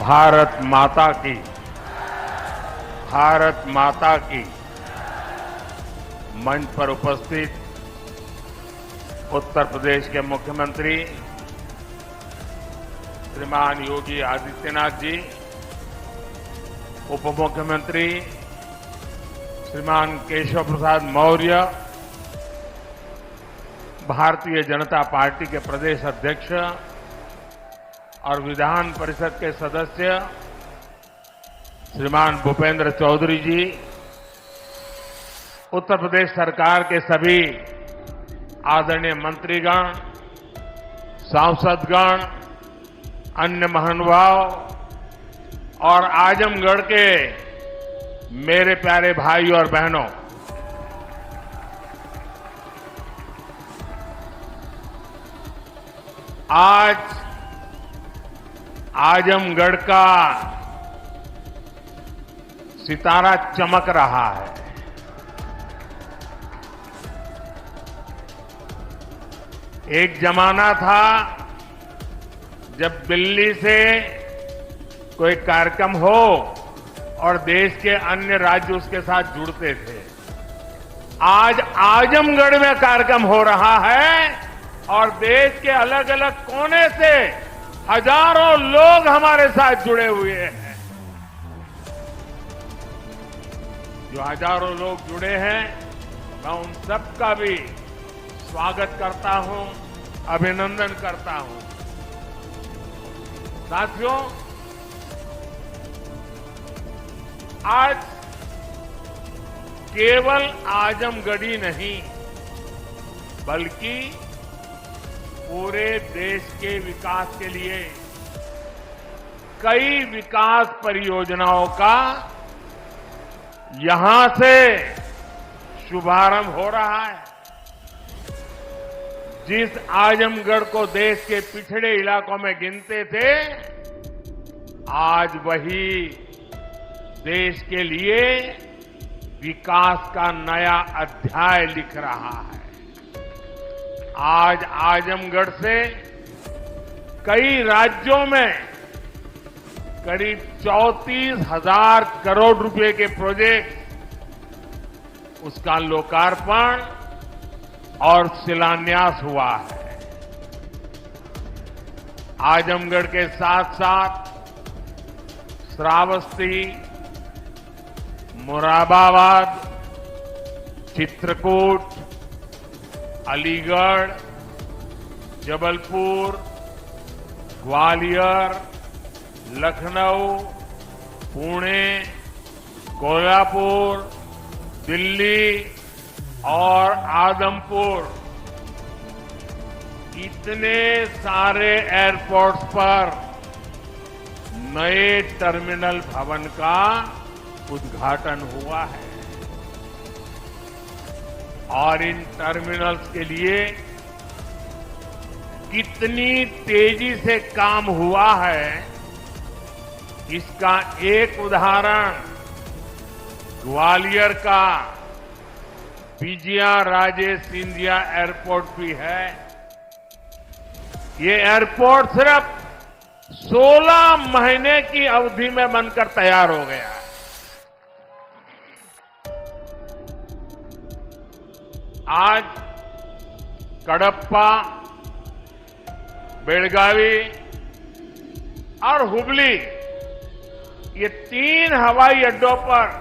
भारत माता की मंच पर उपस्थित उत्तर प्रदेश के मुख्यमंत्री श्रीमान योगी आदित्यनाथ जी, उप मुख्यमंत्री श्रीमान केशव प्रसाद मौर्य, भारतीय जनता पार्टी के प्रदेश अध्यक्ष और विधान परिषद के सदस्य श्रीमान भूपेंद्र चौधरी जी, उत्तर प्रदेश सरकार के सभी आदरणीय मंत्रीगण, सांसदगण, अन्य महानुभाव और आजमगढ़ के मेरे प्यारे भाई और बहनों, आज आजमगढ़ का सितारा चमक रहा है। एक जमाना था जब दिल्ली से कोई कार्यक्रम हो और देश के अन्य राज्य उसके साथ जुड़ते थे। आज आजमगढ़ में कार्यक्रम हो रहा है और देश के अलग अलग कोने से हजारों लोग हमारे साथ जुड़े हुए हैं। जो हजारों लोग जुड़े हैं, मैं उन सबका भी स्वागत करता हूं, अभिनंदन करता हूं। साथियों, आज केवल आजमगढ़ ही नहीं बल्कि पूरे देश के विकास के लिए कई विकास परियोजनाओं का यहां से शुभारंभ हो रहा है। जिस आजमगढ़ को देश के पिछड़े इलाकों में गिनते थे, आज वही देश के लिए विकास का नया अध्याय लिख रहा है। आज आजमगढ़ से कई राज्यों में करीब 34,000 करोड़ रुपए के प्रोजेक्ट, उसका लोकार्पण और शिलान्यास हुआ है। आजमगढ़ के साथ साथ श्रावस्ती, मुरादाबाद, चित्रकूट, अलीगढ़, जबलपुर, ग्वालियर, लखनऊ, पुणे, कोल्हापुर, दिल्ली और आदमपुर, इतने सारे एयरपोर्ट्स पर नए टर्मिनल भवन का उद्घाटन हुआ है। और इन टर्मिनल्स के लिए कितनी तेजी से काम हुआ है, इसका एक उदाहरण ग्वालियर का विजया राजे सिंधिया एयरपोर्ट भी है। ये एयरपोर्ट सिर्फ 16 महीने की अवधि में बनकर तैयार हो गया है। आज कडप्पा, बेलगावी और हुबली, ये 3 हवाई अड्डों पर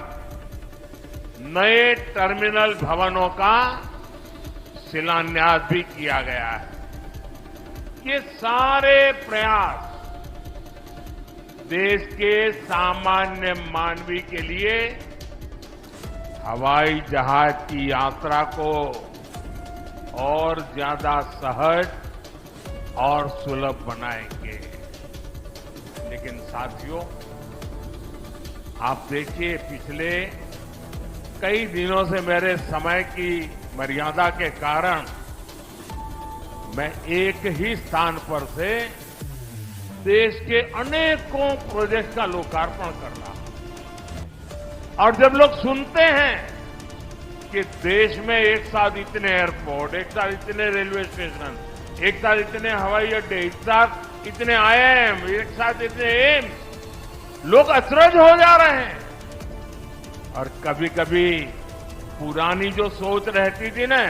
नए टर्मिनल भवनों का शिलान्यास भी किया गया है। ये सारे प्रयास देश के सामान्य मानवी के लिए हवाई जहाज की यात्रा को और ज्यादा सहज और सुलभ बनाएंगे। लेकिन साथियों, आप देखिए, पिछले कई दिनों से मेरे समय की मर्यादा के कारण मैं एक ही स्थान पर से देश के अनेकों प्रोजेक्ट का लोकार्पण कर रहा हूं। और जब लोग सुनते हैं कि देश में एक साथ इतने एयरपोर्ट, एक साथ इतने रेलवे स्टेशन, एक साथ इतने हवाई अड्डे, एक साथ इतने आईआईएम, एक साथ इतने एम्स, लोग अचरज हो जा रहे हैं। और कभी कभी पुरानी जो सोच रहती थी ना,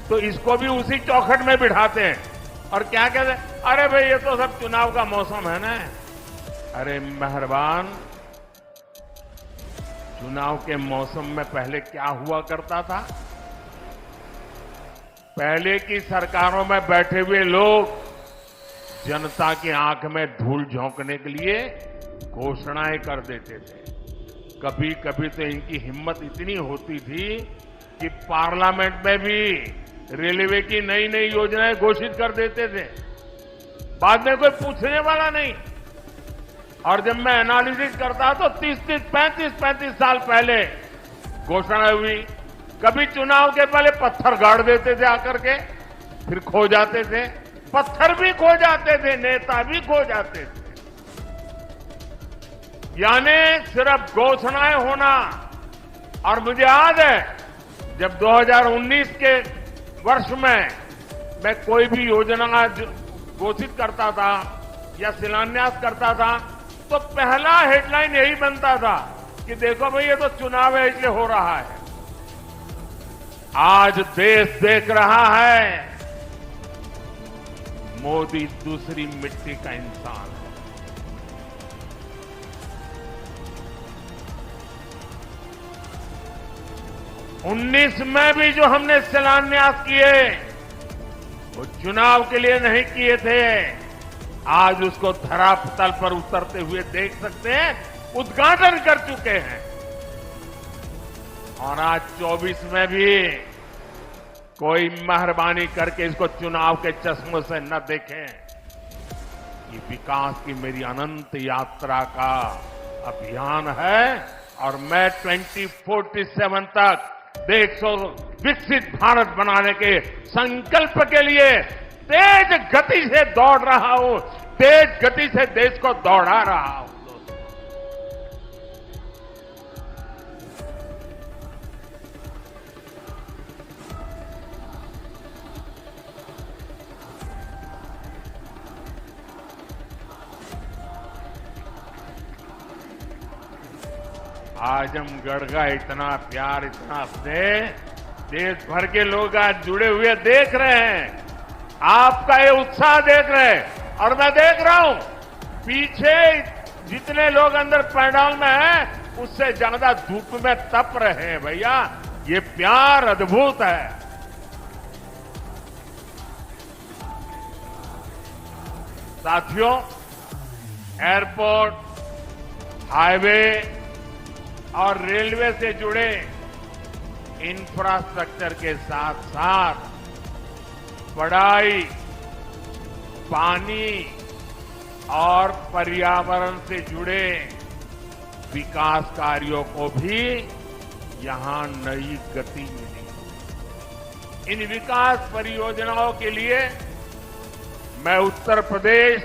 तो इसको भी उसी चौखट में बिठाते हैं और क्या कहते हैं, अरे भाई ये तो सब चुनाव का मौसम है ना। अरे मेहरबान, चुनाव के मौसम में पहले क्या हुआ करता था? पहले की सरकारों में बैठे हुए लोग जनता की आंख में धूल झोंकने के लिए घोषणाएं कर देते थे। कभी कभी तो इनकी हिम्मत इतनी होती थी कि पार्लियामेंट में भी रेलवे की नई नई योजनाएं घोषित कर देते थे, बाद में कोई पूछने वाला नहीं। और जब मैं एनालिसिस करता तो 35 साल पहले घोषणा हुई। कभी चुनाव के पहले पत्थर गाड़ देते थे आकर के, फिर खो जाते थे, पत्थर भी खो जाते थे, नेता भी खो जाते थे। यानी सिर्फ घोषणाएं होना। और मुझे याद है जब 2019 के वर्ष में मैं कोई भी योजना घोषित करता था या शिलान्यास करता था, तो पहला हेडलाइन यही बनता था कि देखो भाई ये तो चुनाव है इसलिए हो रहा है। आज देश देख रहा है मोदी दूसरी मिट्टी का इंसान है। 19 में भी जो हमने शिलान्यास किए वो चुनाव के लिए नहीं किए थे। आज उसको धरातल पर उतरते हुए देख सकते हैं, उद्घाटन कर चुके हैं। और आज 24 में भी कोई मेहरबानी करके इसको चुनाव के चश्मों से न देखें। ये विकास की मेरी अनंत यात्रा का अभियान है और मैं 2047 तक देश को विकसित भारत बनाने के संकल्प के लिए तेज गति से दौड़ रहा हूं, तेज गति से देश को दौड़ा रहा हूं। आजमगढ़ का इतना प्यार, इतना स्नेह देश भर के लोग आज जुड़े हुए देख रहे हैं। आपका ये उत्साह देख रहे हैं और मैं देख रहा हूं पीछे जितने लोग अंदर पंडाल में हैं उससे ज्यादा धूप में तप रहे हैं। भैया ये प्यार अद्भुत है। साथियों, एयरपोर्ट, हाईवे और रेलवे से जुड़े इंफ्रास्ट्रक्चर के साथ साथ पढ़ाई, पानी और पर्यावरण से जुड़े विकास कार्यों को भी यहां नई गति मिली। इन विकास परियोजनाओं के लिए मैं उत्तर प्रदेश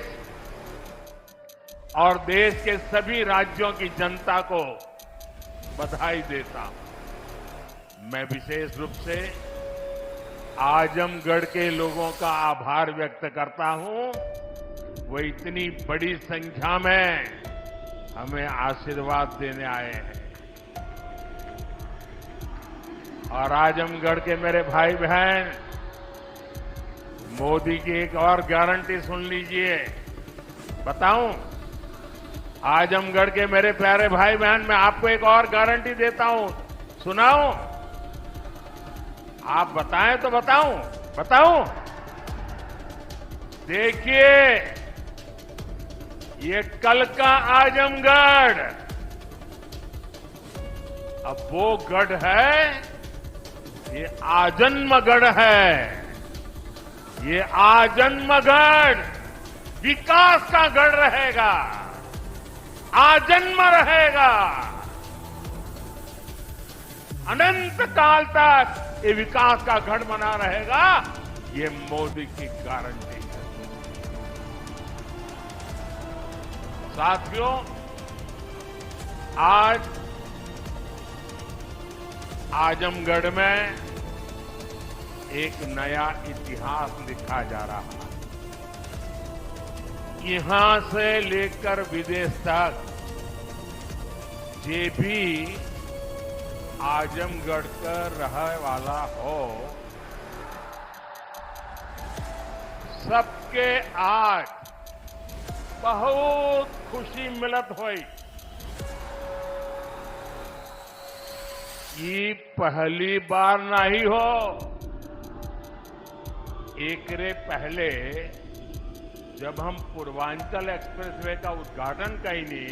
और देश के सभी राज्यों की जनता को बधाई देता हूं। मैं विशेष रूप से आजमगढ़ के लोगों का आभार व्यक्त करता हूं। वो इतनी बड़ी संख्या में हमें आशीर्वाद देने आए हैं। और आजमगढ़ के मेरे भाई बहन, मोदी की एक और गारंटी सुन लीजिए। बताऊं, आजमगढ़ के मेरे प्यारे भाई बहन, मैं आपको एक और गारंटी देता हूं, सुनाऊं? आप बताएं तो बताऊं? देखिए, ये कल का आजमगढ़ अब वो गढ़ है, ये आजन्मगढ़ है। ये आजन्मगढ़ विकास का गढ़ रहेगा, आजन्म रहेगा। अनंत काल तक ये विकास का गढ़ बना रहेगा। ये मोदी की गारंटी है। साथियों, आज आजमगढ़ में एक नया इतिहास लिखा जा रहा है। यहां से लेकर विदेश तक जे भी आजमगढ़ का रहे वाला हो, सबके आज बहुत खुशी मिलत हुई। ये पहली बार नहीं हो, एकरे पहले जब हम पूर्वांचल एक्सप्रेसवे का उद्घाटन कईनी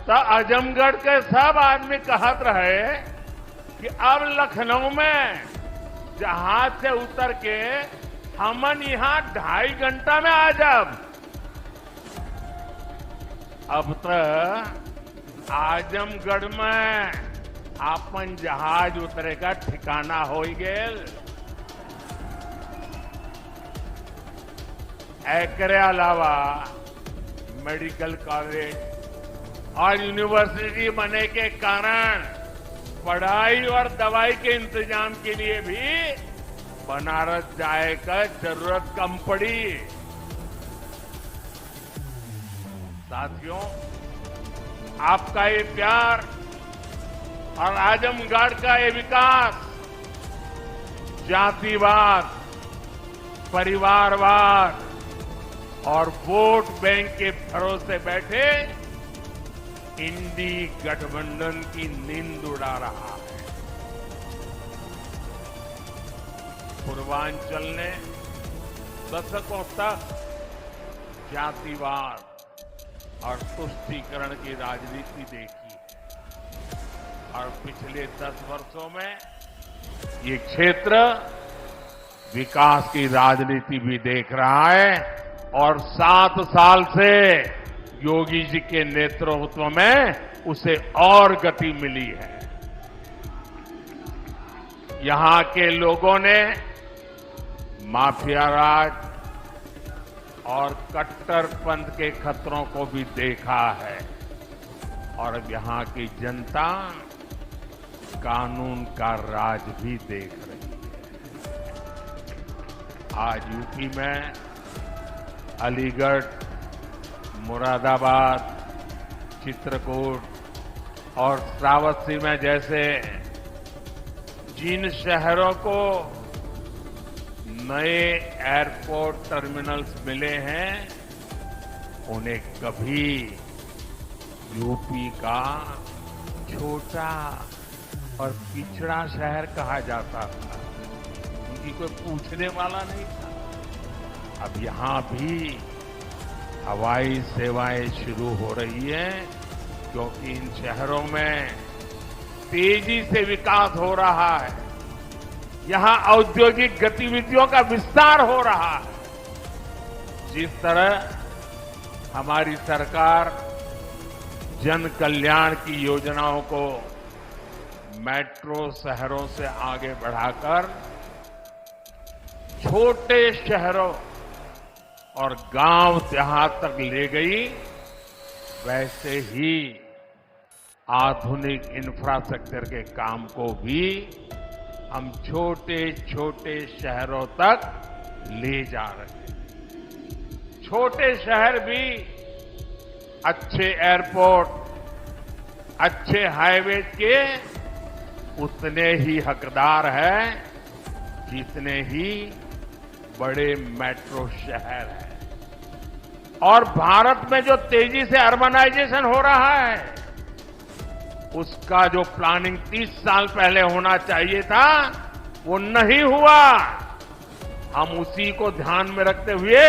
तो आजमगढ़ के सब आदमी कहत रहे कि अब लखनऊ में जहाज से उतर के हमन यहां 2.5 घंटा में आ जाब। अब तक आजमगढ़ में आपन जहाज उतरे का ठिकाना हो गेल। एकरे अलावा मेडिकल कॉलेज और यूनिवर्सिटी बनने के कारण पढ़ाई और दवाई के इंतजाम के लिए भी बनारस जाए का जरूरत कम पड़ी। साथियों, आपका ये प्यार और आजमगढ़ का ये विकास जातिवाद, परिवारवाद और वोट बैंक के भरोसे बैठे इंडी गठबंधन की नींद उड़ा रहा है। पूर्वांचल ने दशकों तक जातिवाद और तुष्टीकरण की राजनीति देखी है और पिछले 10 वर्षों में ये क्षेत्र विकास की राजनीति भी देख रहा है और 7 साल से योगी जी के नेतृत्व में उसे और गति मिली है। यहां के लोगों ने माफिया राज और कट्टरपंथ के खतरों को भी देखा है और अब यहां की जनता कानून का राज भी देख रही है। आज यूपी में अलीगढ़, मुरादाबाद, चित्रकूट और श्रावस्ती में जैसे जिन शहरों को नए एयरपोर्ट टर्मिनल्स मिले हैं, उन्हें कभी यूपी का छोटा और पिछड़ा शहर कहा जाता था। उनकी कोई पूछने वाला नहीं था। अब यहां भी हवाई सेवाएं शुरू हो रही हैं क्योंकि इन शहरों में तेजी से विकास हो रहा है। यहां औद्योगिक गतिविधियों का विस्तार हो रहा है। जिस तरह हमारी सरकार जन कल्याण की योजनाओं को मेट्रो शहरों से आगे बढ़ाकर छोटे शहरों और गांव देहात तक ले गई, वैसे ही आधुनिक इंफ्रास्ट्रक्चर के काम को भी हम छोटे छोटे शहरों तक ले जा रहे हैं। छोटे शहर भी अच्छे एयरपोर्ट, अच्छे हाईवे के उतने ही हकदार हैं जितने ही बड़े मेट्रो शहर हैं। और भारत में जो तेजी से अर्बनाइजेशन हो रहा है, उसका जो प्लानिंग 30 साल पहले होना चाहिए था, वो नहीं हुआ। हम उसी को ध्यान में रखते हुए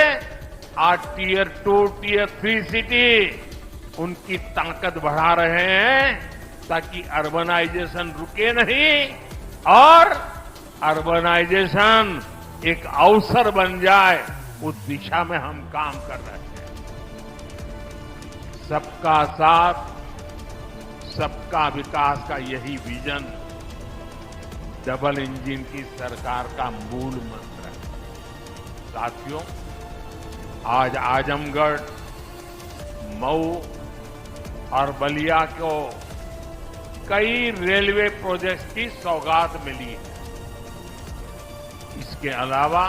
आज टियर 2, टियर 3 सिटी उनकी ताकत बढ़ा रहे हैं ताकि अर्बनाइजेशन रुके नहीं और अर्बनाइजेशन एक अवसर बन जाए। उस दिशा में हम काम कर रहे हैं। सबका साथ, सबका विकास का यही विजन डबल इंजन की सरकार का मूल मंत्र है। साथियों, आज आजमगढ़, मऊ और बलिया को कई रेलवे प्रोजेक्ट्स की सौगात मिली है। इसके अलावा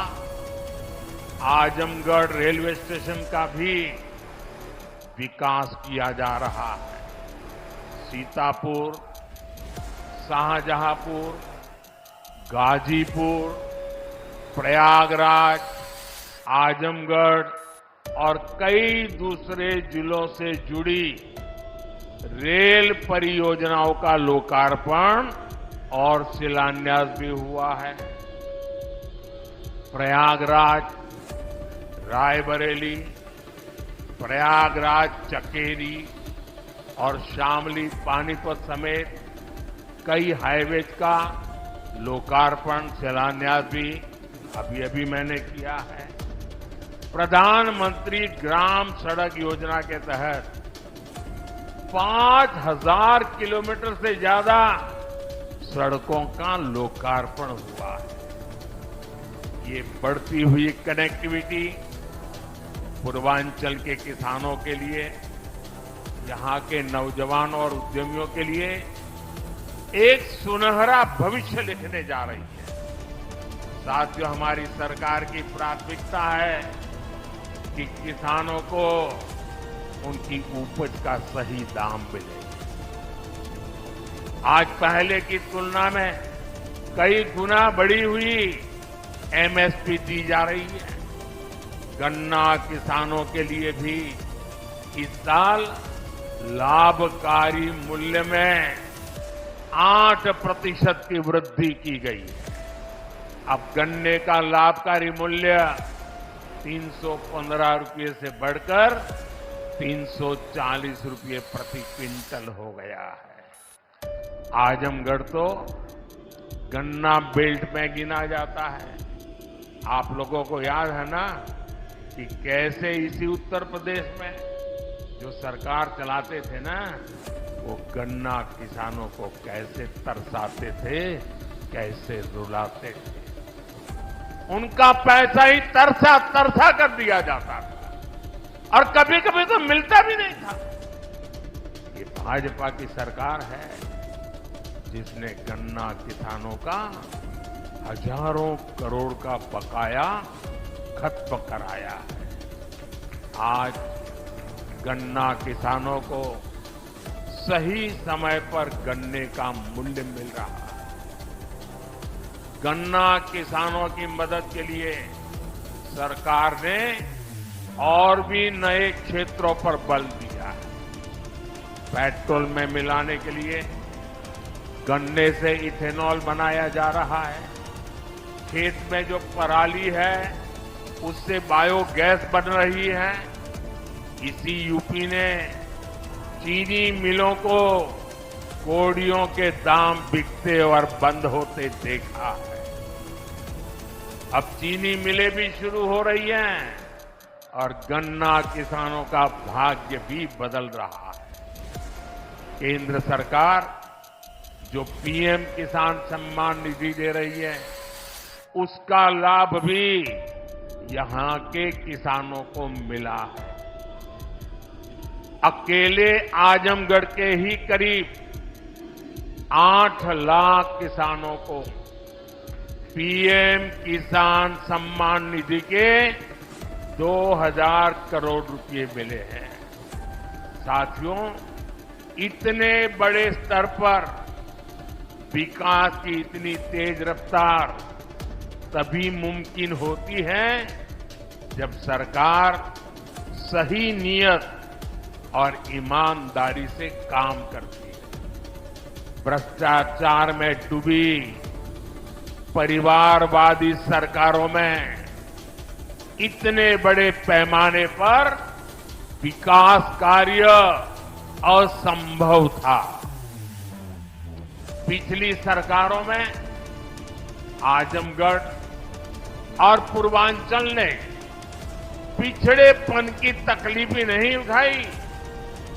आजमगढ़ रेलवे स्टेशन का भी विकास किया जा रहा है। सीतापुर, शाहजहांपुर, गाजीपुर, प्रयागराज, आजमगढ़ और कई दूसरे जिलों से जुड़ी रेल परियोजनाओं का लोकार्पण और शिलान्यास भी हुआ है। प्रयागराज रायबरेली, प्रयागराज चकेरी और शामली पानीपत समेत कई हाईवेज का लोकार्पण शिलान्यास भी अभी मैंने किया है। प्रधानमंत्री ग्राम सड़क योजना के तहत 5000 किलोमीटर से ज्यादा सड़कों का लोकार्पण हुआ है। ये बढ़ती हुई कनेक्टिविटी पूर्वांचल के किसानों के लिए, यहां के नौजवानों और उद्यमियों के लिए एक सुनहरा भविष्य लिखने जा रही है। साथियों, हमारी सरकार की प्राथमिकता है कि किसानों को उनकी उपज का सही दाम मिले। आज पहले की तुलना में कई गुना बढ़ी हुई एमएसपी दी जा रही है। गन्ना किसानों के लिए भी इस साल लाभकारी मूल्य में 8% की वृद्धि की गई है। अब गन्ने का लाभकारी मूल्य 315 रुपये से बढ़कर 340 रुपये प्रति क्विंटल हो गया है। आजमगढ़ तो गन्ना बेल्ट में गिना जाता है। आप लोगों को याद है ना कि कैसे इसी उत्तर प्रदेश में जो सरकार चलाते थे ना, वो गन्ना किसानों को कैसे तरसाते थे, कैसे रुलाते थे। उनका पैसा ही तरसा तरसा कर दिया जाता था और कभी कभी तो मिलता भी नहीं था। ये भाजपा की सरकार है जिसने गन्ना किसानों का हजारों करोड़ का बकाया खत्म कराया है। आज गन्ना किसानों को सही समय पर गन्ने का मूल्य मिल रहा है। गन्ना किसानों की मदद के लिए सरकार ने और भी नए क्षेत्रों पर बल दिया है। पेट्रोल में मिलाने के लिए गन्ने से इथेनॉल बनाया जा रहा है। खेत में जो पराली है उससे बायोगैस बन रही है। इसी यूपी ने चीनी मिलों को कोड़ियों के दाम बिकते और बंद होते देखा है। अब चीनी मिलें भी शुरू हो रही हैं और गन्ना किसानों का भाग्य भी बदल रहा है। केंद्र सरकार जो पीएम किसान सम्मान निधि दे रही है, उसका लाभ भी यहां के किसानों को मिला है। अकेले आजमगढ़ के ही करीब 8 लाख किसानों को पीएम किसान सम्मान निधि के 2000 करोड़ रुपए मिले हैं। साथियों, इतने बड़े स्तर पर विकास की इतनी तेज रफ्तार तभी मुमकिन होती है जब सरकार सही नियत और ईमानदारी से काम करती है। भ्रष्टाचार में डूबी परिवारवादी सरकारों में इतने बड़े पैमाने पर विकास कार्य असंभव था। पिछली सरकारों में आजमगढ़ और पूर्वांचल ने पिछड़ेपन की तकलीफ ही नहीं उठाई,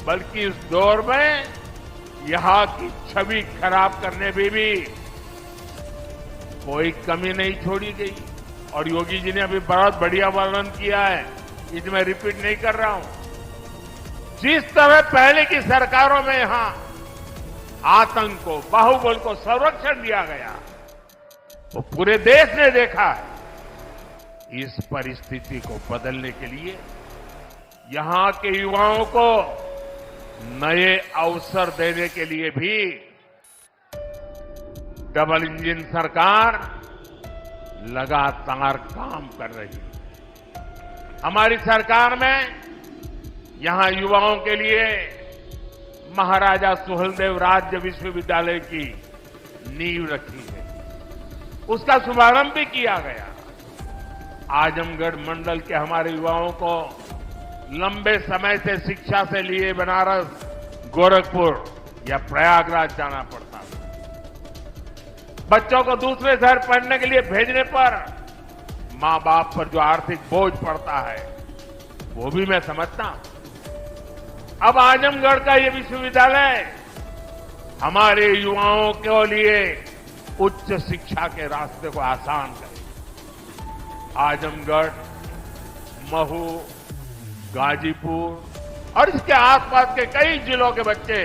बल्कि इस दौर में यहां की छवि खराब करने में भी कोई कमी नहीं छोड़ी गई। और योगी जी ने अभी बहुत बढ़िया वर्णन किया है, इसमें रिपीट नहीं कर रहा हूं। जिस तरह पहले की सरकारों में यहां आतंक को, बाहुबल को संरक्षण दिया गया, वो पूरे देश ने देखा है। इस परिस्थिति को बदलने के लिए यहां के युवाओं को नए अवसर देने के लिए भी डबल इंजन सरकार लगातार काम कर रही है। हमारी सरकार में यहां युवाओं के लिए महाराजा सुहेलदेव राज्य विश्वविद्यालय की नींव रखी है, उसका शुभारंभ भी किया गया। आजमगढ़ मंडल के हमारे युवाओं को लंबे समय से शिक्षा से लिए बनारस, गोरखपुर या प्रयागराज जाना पड़ता था। बच्चों को दूसरे शहर पढ़ने के लिए भेजने पर मां बाप पर जो आर्थिक बोझ पड़ता है वो भी मैं समझता हूं। अब आजमगढ़ का ये विश्वविद्यालय हमारे युवाओं के लिए उच्च शिक्षा के रास्ते को आसान करे। आजमगढ़, महू, गाजीपुर और इसके आसपास के कई जिलों के बच्चे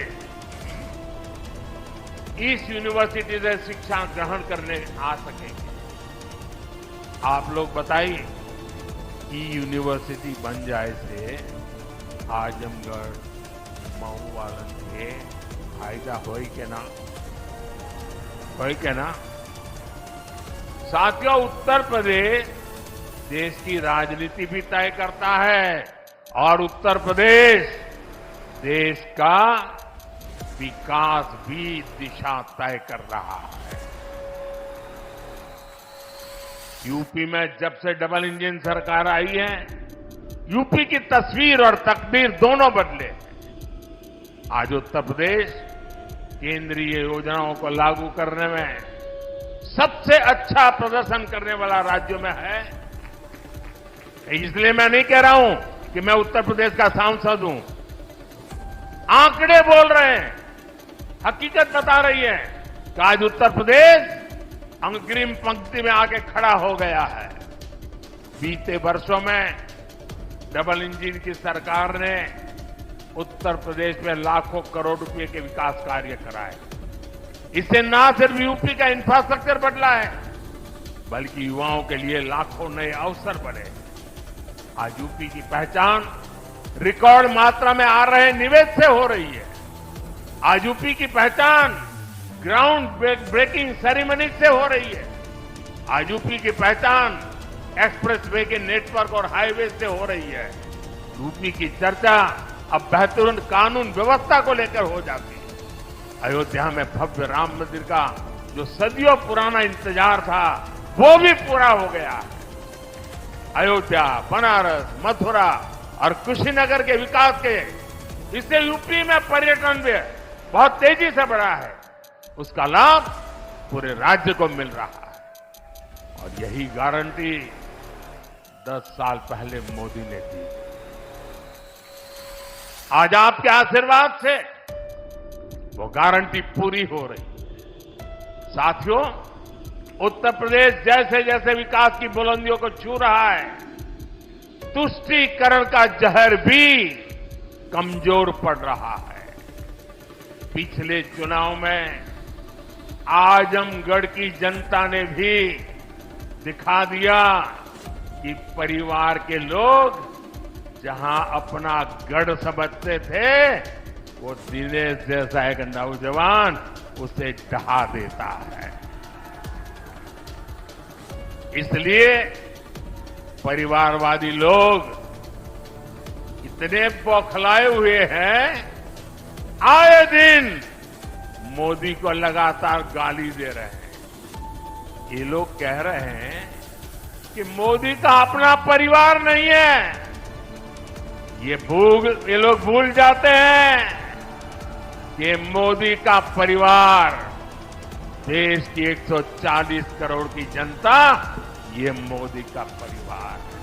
इस यूनिवर्सिटी से शिक्षा ग्रहण करने आ सकेंगे। आप लोग बताइए, ई यूनिवर्सिटी बन जाए से आजमगढ़, मऊ वालन के फायदा होई के ना, होई के ना। साथियों, उत्तर प्रदेश देश की राजनीति भी तय करता है और उत्तर प्रदेश देश का विकास भी दिशा तय कर रहा है। यूपी में जब से डबल इंजन सरकार आई है, यूपी की तस्वीर और तकदीर दोनों बदले हैं। आज उत्तर प्रदेश केंद्रीय योजनाओं को लागू करने में सबसे अच्छा प्रदर्शन करने वाला राज्यों में है। इसलिए मैं नहीं कह रहा हूं कि मैं उत्तर प्रदेश का सांसद हूं। आंकड़े बोल रहे हैं, हकीकत बता रही है कि आज उत्तर प्रदेश अग्रिम पंक्ति में आके खड़ा हो गया है। बीते वर्षों में डबल इंजन की सरकार ने उत्तर प्रदेश में लाखों करोड़ रुपए के विकास कार्य कराए। इससे न सिर्फ यूपी का इंफ्रास्ट्रक्चर बदला है, बल्कि युवाओं के लिए लाखों नए अवसर बने। आज यूपी की पहचान रिकॉर्ड मात्रा में आ रहे निवेश से हो रही है। आज यूपी की पहचान ग्राउंड ब्रेकिंग सेरेमनी से हो रही है। आज यूपी की पहचान एक्सप्रेसवे के नेटवर्क और हाईवे से हो रही है। यूपी की चर्चा अब बेहतरीन कानून व्यवस्था को लेकर हो जाती है। अयोध्या में भव्य राम मंदिर का जो सदियों पुराना इंतजार था, वो भी पूरा हो गया है। अयोध्या, बनारस, मथुरा और कुशीनगर के विकास के इससे यूपी में पर्यटन भी बहुत तेजी से बढ़ा है। उसका लाभ पूरे राज्य को मिल रहा है और यही गारंटी 10 साल पहले मोदी ने दी। आज आपके आशीर्वाद से वो गारंटी पूरी हो रही है। साथियों, उत्तर प्रदेश जैसे जैसे विकास की बुलंदियों को छू रहा है, तुष्टीकरण का जहर भी कमजोर पड़ रहा है। पिछले चुनाव में आजमगढ़ की जनता ने भी दिखा दिया कि परिवार के लोग जहां अपना गढ़ समझते थे, वो दिनेश जैसा एक नौजवान उसे ढहा देता है। इसलिए परिवारवादी लोग इतने बौखलाए हुए हैं, आए दिन मोदी को लगातार गाली दे रहे हैं। ये लोग कह रहे हैं कि मोदी का अपना परिवार नहीं है। ये लोग भूल जाते हैं कि मोदी का परिवार देश की 140 करोड़ की जनता, ये मोदी का परिवार है।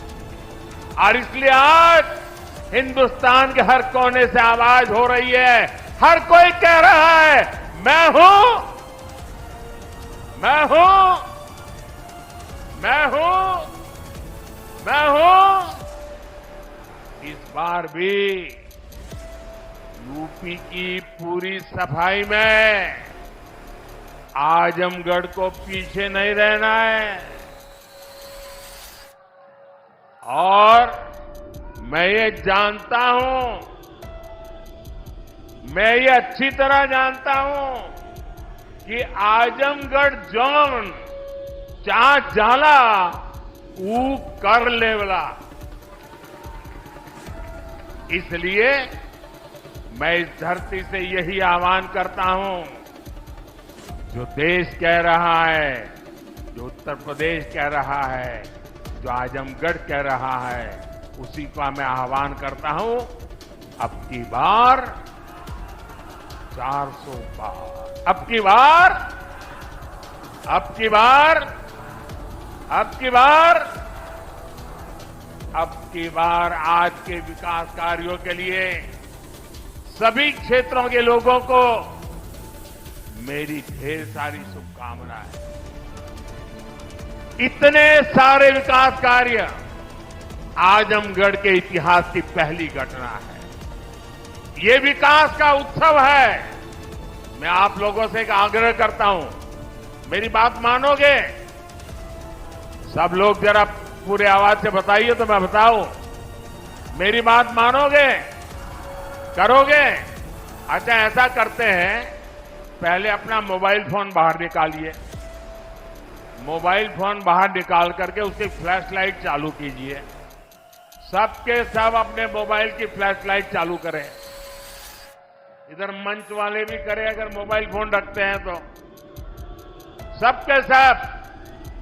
और इसलिए आज हिंदुस्तान के हर कोने से आवाज हो रही है, हर कोई कह रहा है, मैं हूं, मैं हूं, मैं हूं, मैं हूं। इस बार भी यूपी की पूरी सफाई में आजमगढ़ को पीछे नहीं रहना है। और मैं ये जानता हूं मैं ये अच्छी तरह जानता हूं कि आजमगढ़ जौन चा जाला ऊ कर लेवला। इसलिए मैं इस धरती से यही आह्वान करता हूं, जो देश कह रहा है, जो उत्तर प्रदेश कह रहा है, जो आजमगढ़ कह रहा है, उसी का मैं आह्वान करता हूं, अब की बार 400 पार, अब की बार, अब की बार, अब की बार, अब की बार आज के विकास कार्यों के लिए सभी क्षेत्रों के लोगों को मेरी ढेर सारी शुभकामनाएं। इतने सारे विकास कार्य आजमगढ़ के इतिहास की पहली घटना है। ये विकास का उत्सव है। मैं आप लोगों से एक आग्रह करता हूं, मेरी बात मानोगे? सब लोग जरा पूरे आवाज से बताइए तो मैं बताऊं। मेरी बात मानोगे? करोगे? अच्छा, ऐसा करते हैं, पहले अपना मोबाइल फोन बाहर निकालिए। मोबाइल फोन बाहर निकाल करके उसकी फ्लैश लाइट चालू कीजिए। सबके सब अपने मोबाइल की फ्लैश लाइट चालू करें। इधर मंच वाले भी करें अगर मोबाइल फोन रखते हैं तो। सबके सब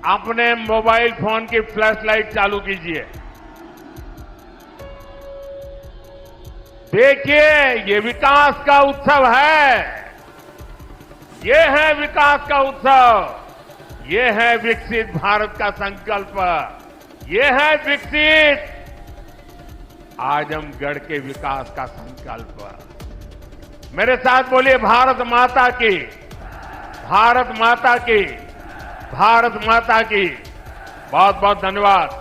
अपने मोबाइल फोन की फ्लैश लाइट चालू कीजिए। देखिए, ये विकास का उत्सव है। ये है विकास का उत्सव। ये है विकसित भारत का संकल्प। ये है विकसित आजमगढ़ के विकास का संकल्प। मेरे साथ बोलिए, भारत माता की, भारत माता की, भारत माता की। बहुत बहुत धन्यवाद।